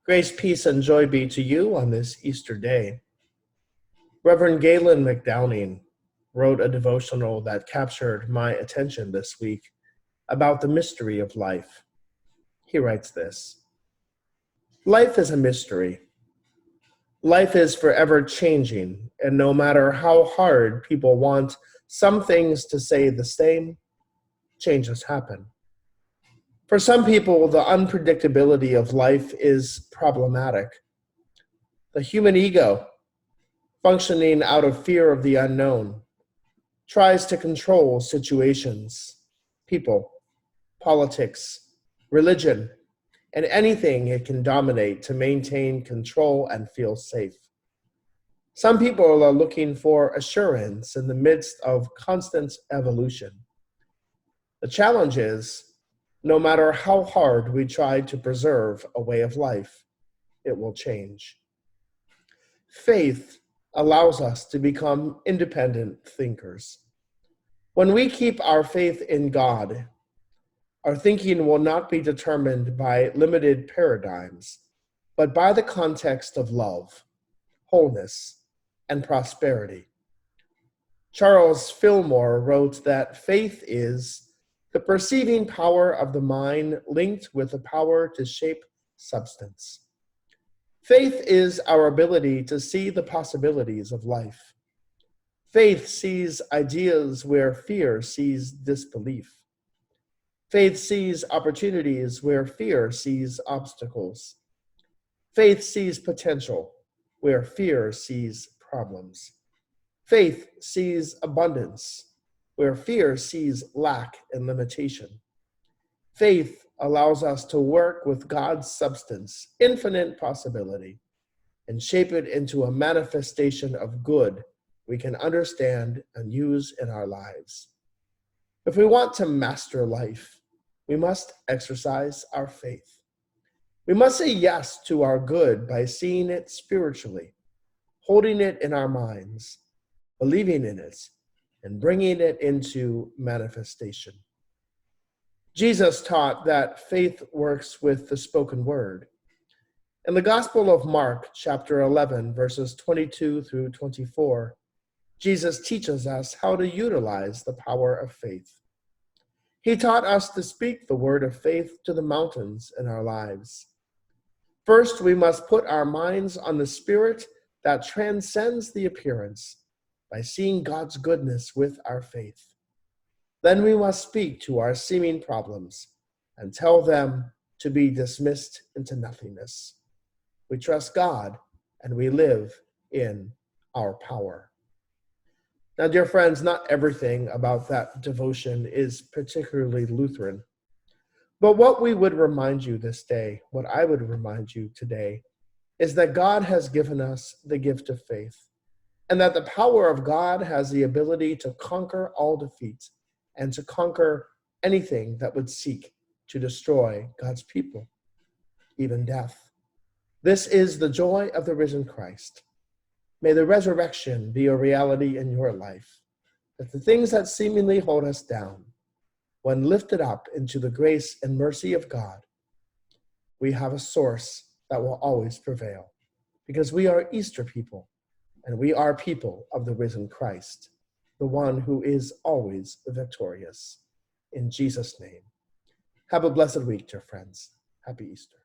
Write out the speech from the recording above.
Grace, peace, and joy be to you on this Easter day. Reverend Galen McDowning wrote a devotional that captured my attention this week about the mystery of life. He writes this: Life is a mystery. Life is forever changing, and no matter how hard people want some things to stay the same, changes happen. For some people, the unpredictability of life is problematic. The human ego, functioning out of fear of the unknown, tries to control situations, people, politics, religion, and anything it can dominate to maintain control and feel safe. Some people are looking for assurance in the midst of constant evolution. The challenge is, no matter how hard we try to preserve a way of life, it will change. Faith allows us to become independent thinkers. When we keep our faith in God, our thinking will not be determined by limited paradigms, but by the context of love, wholeness, and prosperity. Charles Fillmore wrote that faith is the perceiving power of the mind linked with the power to shape substance. Faith is our ability to see the possibilities of life. Faith sees ideas where fear sees disbelief. Faith sees opportunities where fear sees obstacles. Faith sees potential where fear sees problems. Faith sees abundance where fear sees lack and limitation. Faith allows us to work with God's substance, infinite possibility, and shape it into a manifestation of good we can understand and use in our lives. If we want to master life, we must exercise our faith. We must say yes to our good by seeing it spiritually, holding it in our minds, believing in it, and bringing it into manifestation. Jesus taught that faith works with the spoken word. In the Gospel of Mark, chapter 11, verses 22 through 24, Jesus teaches us how to utilize the power of faith. He taught us to speak the word of faith to the mountains in our lives. First, we must put our minds on the spirit that transcends the appearance by seeing God's goodness with our faith. Then we must speak to our seeming problems and tell them to be dismissed into nothingness. We trust God and we live in our power. Now, dear friends, not everything about that devotion is particularly Lutheran. But what we would remind you this day, what I would remind you today, is that God has given us the gift of faith, and that the power of God has the ability to conquer all defeat and to conquer anything that would seek to destroy God's people, even death. This is the joy of the risen Christ. May the resurrection be a reality in your life, that the things that seemingly hold us down, when lifted up into the grace and mercy of God, we have a source that will always prevail, because we are Easter people, and we are people of the risen Christ, the one who is always victorious. In Jesus' name. Have a blessed week, dear friends. Happy Easter.